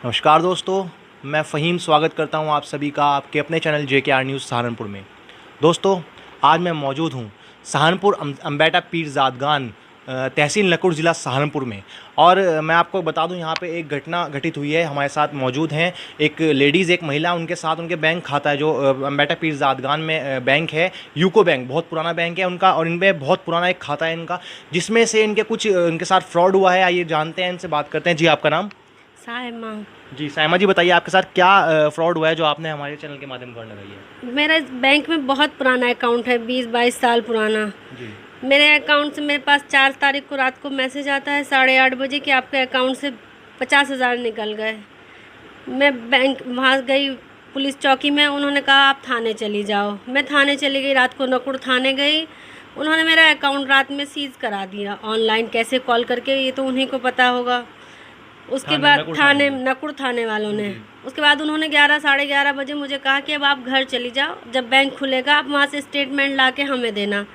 नमस्कार दोस्तों, मैं फ़हीम स्वागत करता हूं आप सभी का आपके अपने चैनल JKR न्यूज़ सहारनपुर में। दोस्तों, आज मैं मौजूद हूं सहारनपुर अम्बेटा पीर ज़ादगान तहसील नकुड़ ज़िला सहारनपुर में। और मैं आपको बता दूं, यहां पे एक घटना घटित हुई है। हमारे साथ मौजूद हैं एक लेडीज़, एक महिला, उनके साथ उनके बैंक खाता है जो अम्बेटा पीर ज़ादगान में बैंक है, यूको बैंक, बहुत पुराना बैंक है उनका। और इनमें बहुत पुराना एक खाता है इनका, जिसमें से इनके साथ फ्रॉड हुआ है। आइए जानते हैं, इनसे बात करते हैं। जी, आपका नाम? साहिमा। जी साइमा जी, बताइए आपके साथ क्या फ्रॉड हुआ है जो आपने हमारे चैनल के माध्यम से लगाई है। मेरा बैंक में बहुत पुराना अकाउंट है, 20-22 साल पुराना। जी। मेरे अकाउंट से मेरे पास 4 तारीख को रात को मैसेज आता है 8:30 बजे कि आपके अकाउंट से 50,000 निकल गए। मैं बैंक वहाँ गई पुलिस चौकी में, उन्होंने कहा आप थाने चली जाओ। मैं थाने चली गई, रात को नकुड़ थाने गई। उन्होंने मेरा अकाउंट रात में सीज़ करा दिया ऑनलाइन, कैसे कॉल करके, ये तो उन्हीं को पता होगा। उसके बाद नकुड़ थाने वालों ने, उसके बाद उन्होंने 11-11:30 बजे मुझे कहा कि अब आप घर चली जाओ, जब बैंक खुलेगा आप वहाँ से स्टेटमेंट ला के हमें देना।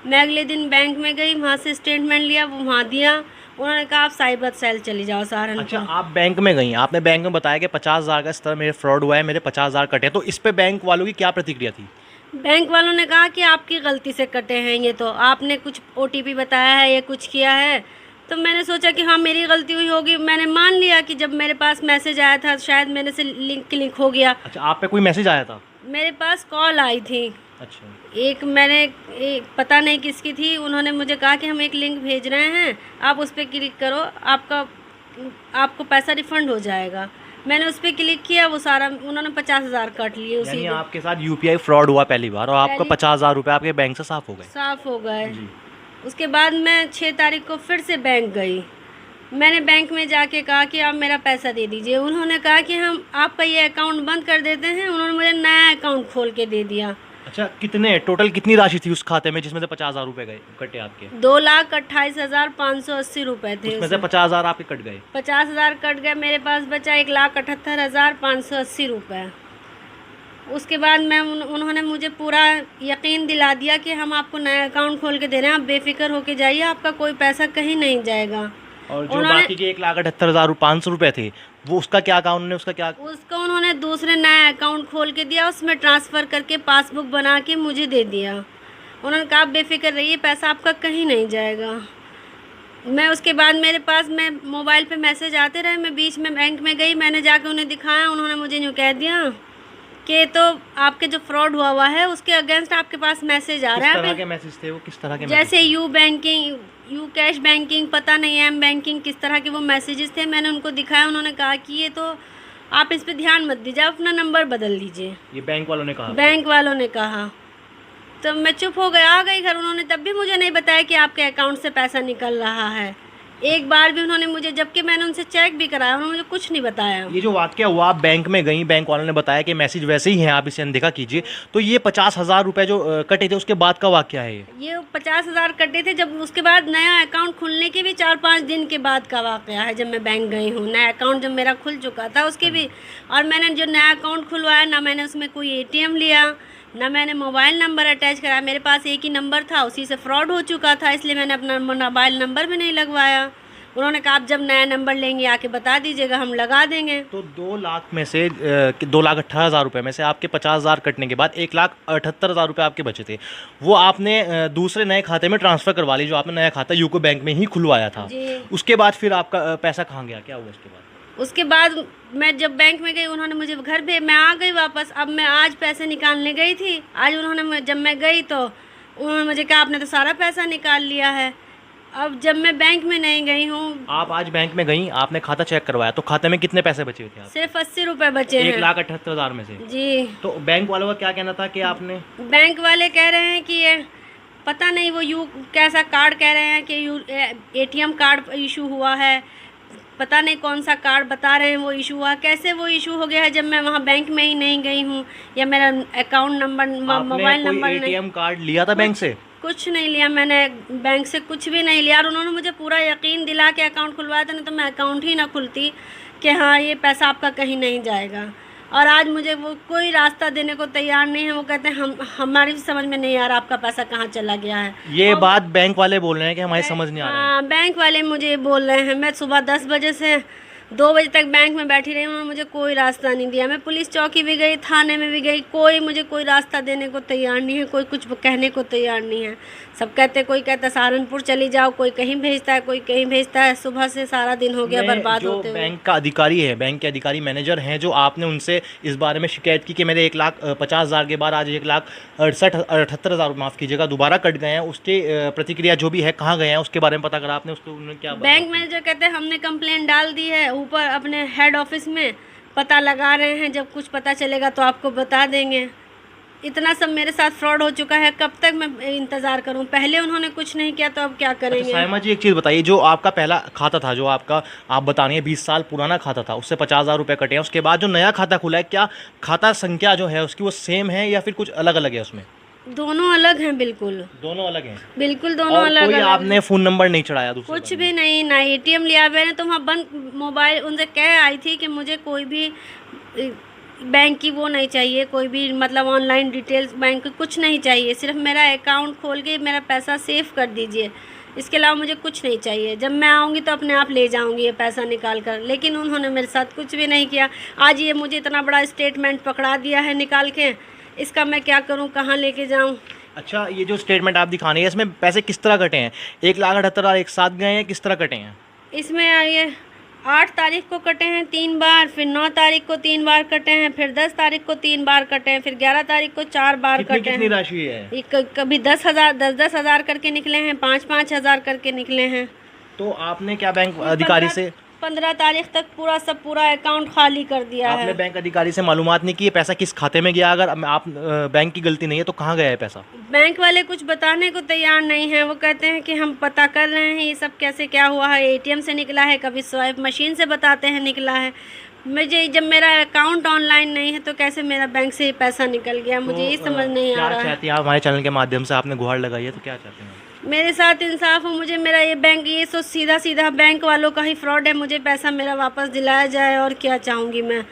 मैं अगले दिन बैंक में गई, वहाँ से स्टेटमेंट लिया, वहाँ दिया। उन्होंने कहा आप साइबर सेल चली जाओ सहारनपुर। अच्छा, आप बैंक में गई, आपने बैंक में बताया कि 50,000 का इस तरह मेरे फ्रॉड हुआ है, मेरे 50,000 कटे। तो इस पे बैंक वालों की क्या प्रतिक्रिया थी? बैंक वालों ने कहा कि आपकी गलती से कटे हैं, ये तो आपने कुछ OTP बताया है या कुछ किया है। तो मैंने सोचा कि हाँ मेरी गलती हुई होगी। मैंने मान लिया कि जब मेरे पास मैसेज आया था शायद मेरे से लिंक क्लिक हो गया। अच्छा, आप पे कोई मैसेज आया था? मेरे पास कॉल आई थी। अच्छा। एक पता नहीं किसकी थी, उन्होंने मुझे कहा कि हम एक लिंक भेज रहे हैं, आप उस पर क्लिक करो, आपको पैसा रिफ़ंड हो जाएगा। मैंने उस पर क्लिक किया, वो सारा उन्होंने 50,000 काट लिए उसी यानी दिन। आपके साथ UPI फ्रॉड हुआ पहली बार और आपका 50,000 रुपये आपके बैंक से साफ हो गए। उसके बाद मैं 6 तारीख को फिर से बैंक गई। मैंने बैंक में जाके कहा कि आप मेरा पैसा दे दीजिए। उन्होंने कहा कि हम आपका ये अकाउंट बंद कर देते हैं। उन्होंने मुझे नया अकाउंट खोल के दे दिया। अच्छा, कितनी राशि थी उस खाते में जिसमें से 50,000 रुपये गए कटे आपके? 2,28,580 रुपये थे। उसमें से 50,000 आपके कट गए? 50,000 कट गए, मेरे पास बचा 1,78,580 रुपये। उसके बाद उन्होंने मुझे पूरा यकीन दिला दिया कि हम आपको नया अकाउंट खोल के दे रहे हैं, आप बेफिक्र होके जाइए, आपका कोई पैसा कहीं नहीं जाएगा। और जो बाकी के 1,78,500 रुपये थे, वो उसका क्या कहा उन्होंने? उसका उन्होंने दूसरे नया अकाउंट खोल के दिया, उसमें ट्रांसफ़र करके पासबुक बना के मुझे दे दिया। उन्होंने कहा आप बेफिक्र रहिए, पैसा आपका कहीं नहीं जाएगा। मैं उसके बाद मेरे पास मोबाइल पे मैसेज आते रहे। मैं बीच में बैंक में गई, मैंने जाके उन्हें दिखाया, उन्होंने मुझे यूँ कह दिया कि तो आपके जो फ्रॉड हुआ है उसके अगेंस्ट आपके पास मैसेज आ रहा है। किस तरह के मैसेज थे वो? किस तरह के? जैसे you banking, you cash banking, पता नहीं एम बैंकिंग, किस तरह के वो मैसेजेस थे। मैंने उनको दिखाया, उन्होंने कहा कि ये तो आप इस पे ध्यान मत दीजिए, अपना नंबर बदल लीजिए। ये बैंक वालों ने कहा? बैंक वालों ने कहा। तो मैं चुप हो गया, आ गई घर। उन्होंने तब भी मुझे नहीं बताया कि आपके अकाउंट से पैसा निकल रहा है। एक बार भी उन्होंने मुझे, जबकि मैंने उनसे चेक भी कराया, उन्होंने मुझे कुछ नहीं बताया। ये जो वाकया हुआ, आप बैंक में गई, बैंक वालों ने बताया कि मैसेज वैसे ही हैं, आप इसे अनदेखा कीजिए। तो ये 50,000 रुपये जो कटे थे, उसके बाद का वाकया है ये 50,000 कटे थे। जब उसके बाद नया अकाउंट खुलने के भी 4-5 दिन के बाद का वाकया है, जब मैं बैंक गई हूँ। नया अकाउंट जब मेरा खुल चुका था उसके भी, और मैंने जो नया अकाउंट खुलवाया, ना मैंने उसमें कोई ATM लिया, ना मैंने मोबाइल नंबर अटैच कराया। मेरे पास एक ही नंबर था, उसी से फ्रॉड हो चुका था, इसलिए मैंने अपना मोबाइल नंबर भी नहीं लगवाया। उन्होंने कहा आप जब नया नंबर लेंगे आके बता दीजिएगा, हम लगा देंगे। तो 2 लाख में से 2,18,000 रुपये में से आपके 50,000 कटने के बाद 1,78,000 रुपये आपके बचे थे। वो आपने दूसरे नए खाते में ट्रांसफ़र करवा ली, जो आपने नया खाता यूको बैंक में ही खुलवाया था। उसके बाद फिर आपका पैसा कहाँ गया? क्या हुआ उसके बाद? उसके बाद मैं जब बैंक में गई, उन्होंने मुझे घर भेज, मैं आ गई वापस। अब मैं आज पैसे निकालने गई थी। आज जब मैं गई तो उन्होंने मुझे कहा आपने तो सारा पैसा निकाल लिया है। अब जब मैं बैंक में नहीं गई हूँ। आप आज बैंक में गई, आपने खाता चेक करवाया, तो खाते में कितने पैसे बचे थे? सिर्फ 80 रुपये बचे हैं। 1,78,000 में से? जी। तो बैंक वालों का क्या कहना था कि आपने? बैंक वाले कह रहे हैं कि ये पता नहीं, वो कैसा कार्ड कह रहे हैं कि ATM कार्ड इशू हुआ है, पता नहीं कौन सा कार्ड बता रहे हैं वो इशू हुआ। कैसे वो इशू हो गया है जब मैं वहाँ बैंक में ही नहीं गई हूँ, या मेरा अकाउंट नंबर, मोबाइल नंबर नहीं। ATM कार्ड लिया था बैंक से? कुछ नहीं लिया मैंने, बैंक से कुछ भी नहीं लिया। और उन्होंने मुझे पूरा यकीन दिला के अकाउंट खुलवाया था, नहीं तो मैं अकाउंट ही ना खुलती कि हाँ ये पैसा आपका कहीं नहीं जाएगा। और आज मुझे वो कोई रास्ता देने को तैयार नहीं है। वो कहते हैं हमारी समझ में नहीं आ रहा आपका पैसा कहाँ चला गया है। ये बात बैंक वाले बोल रहे हैं कि हमारी समझ नहीं आ रहा है। हाँ, बैंक वाले मुझे बोल रहे हैं। मैं सुबह 10 बजे से 2 बजे तक बैंक में बैठी रही, उन्होंने मुझे कोई रास्ता नहीं दिया। मैं पुलिस चौकी भी गई, थाने में भी गई, कोई मुझे कोई रास्ता देने को तैयार नहीं है, कोई कुछ कहने को तैयार नहीं है। सब कहते, कोई कहता सहारनपुर चली जाओ, कोई कहीं भेजता है, कोई कहीं भेजता है। सुबह से सारा दिन हो गया बर्बाद होते हुए। बैंक का अधिकारी है, बैंक के अधिकारी मैनेजर हैं, जो आपने उनसे इस बारे में शिकायत की कि मेरे 1,50,000 के बाद आज 1,68,78,000 माफ़ कीजिएगा दोबारा कट गए हैं, उसकी प्रतिक्रिया जो भी है कहाँ गए हैं उसके बारे में पता करा आपने? उसको उन्होंने क्या बैंक मैनेजर कहते हैं हमने कंप्लेंट डाल दी है ऊपर अपने हेड ऑफिस में, पता लगा रहे हैं, जब कुछ पता चलेगा तो आपको बता देंगे। इतना सब मेरे साथ फ्रॉड हो चुका है, कब तक मैं इंतज़ार करूं? पहले उन्होंने कुछ नहीं किया तो अब क्या करेंगे? अच्छा सायमा जी, एक चीज़ बताइए, जो आपका पहला खाता था, जो आपका आप बता रही हैं 20 साल पुराना खाता था, उससे 50,000 रुपये कटे हैं, उसके बाद जो नया खाता खुला है, क्या खाता संख्या जो है उसकी वो सेम है या फिर कुछ अलग अलग है उसमें? दोनों अलग हैं, बिल्कुल दोनों अलग हैं। बिल्कुल दोनों और अलग कोई अलग। आपने फ़ोन नंबर नहीं चढ़ाया दूसरे कुछ भी नहीं, ना ATM लिया मैंने, तो वहाँ बंद मोबाइल उनसे कह आई थी कि मुझे कोई भी बैंक की वो नहीं चाहिए, कोई भी मतलब ऑनलाइन डिटेल्स बैंक की कुछ नहीं चाहिए, सिर्फ मेरा अकाउंट खोल के मेरा पैसा सेव कर दीजिए, इसके अलावा मुझे कुछ नहीं चाहिए। जब मैं आऊँगी तो अपने आप ले जाऊँगी ये पैसा निकाल कर, लेकिन उन्होंने मेरे साथ कुछ भी नहीं किया। आज ये मुझे इतना बड़ा स्टेटमेंट पकड़ा दिया है निकाल के, इसका मैं क्या करूँ, कहाँ लेके जाऊँ? अच्छा, ये जो स्टेटमेंट आप दिखा रही है इसमें पैसे किस तरह कटे हैं? 1,78,000 एक साथ गए हैं, किस तरह कटे हैं? इसमें ये 8 तारीख को कटे हैं 3 बार, फिर 9 तारीख को 3 बार कटे हैं, फिर 10 तारीख को 3 बार कटे हैं, फिर 11 तारीख को 4 बार कटे हैं। कितनी राशि है? कभी 10,000 10,000 करके निकले हैं, 5,000 करके निकले हैं। तो आपने क्या बैंक अधिकारी से 15 तारीख तक पूरा अकाउंट खाली कर दिया आपने है। बैंक अधिकारी से मालूमात नहीं की ये पैसा किस खाते में गया? अगर आप बैंक की गलती नहीं है तो कहाँ गया है पैसा? बैंक वाले कुछ बताने को तैयार नहीं है, वो कहते हैं कि हम पता कर रहे हैं ये सब कैसे क्या हुआ है, ATM से निकला है, कभी स्वाइप मशीन से बताते हैं निकला है। मुझे जब मेरा अकाउंट ऑनलाइन नहीं है तो कैसे मेरा बैंक से पैसा निकल गया, मुझे ये समझ नहीं आ रहा है। क्या चाहती हैं आप? हमारे चैनल के माध्यम से आपने गुहार लगाई है, तो क्या चाहते हैं? मेरे साथ इंसाफ हो, मुझे मेरा ये बैंक, ये सो सीधा बैंक वालों का ही फ्रॉड है, मुझे पैसा मेरा वापस दिलाया जाए। और क्या चाहूँगी मैं,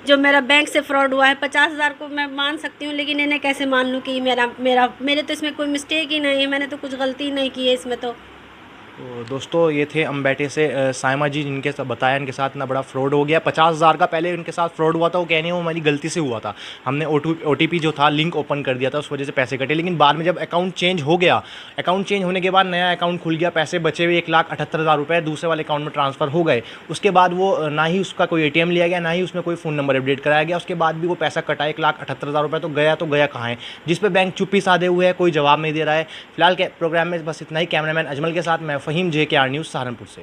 जो मेरा बैंक से फ्रॉड हुआ है 50,000 को मैं मान सकती हूँ, लेकिन इन्हें कैसे मान लूँ कि मेरे तो इसमें कोई मिस्टेक ही नहीं है, मैंने तो कुछ गलती नहीं की है इसमें। तो दोस्तों, ये थे अम्बेटे से सायमा जी, जिनके सब बताया इनके साथ इतना बड़ा फ्रॉड हो गया। 50,000 का पहले इनके साथ फ्रॉड हुआ था, वो कह रही है वो हमारी गलती से हुआ था, हमने OTP जो था लिंक ओपन कर दिया था, उस वजह से पैसे कटे। लेकिन बाद में जब अकाउंट चेंज हो गया, अकाउंट चेंज होने के बाद नया अकाउंट खुल गया, पैसे बचे हुए 1,78,000 रुपये दूसरे वाले अकाउंट में ट्रांसफ़र हो गए। उसके बाद वो ना ही उसका कोई ATM लिया गया, ना ही उसमें कोई फ़ोन नंबर अपडेट कराया गया। उसके बाद भी वो पैसा कटा 1,78,000 रुपये, तो गया कहाँ है, जिस पर बैंक चुप्पी साधे हुए है, कोई जवाब नहीं दे रहा है। फिलहाल के प्रोग्राम में बस इतना ही। कैमरामैन अजमल के साथ मैं फ़हीम, JKR न्यूज़ सहारनपुर से।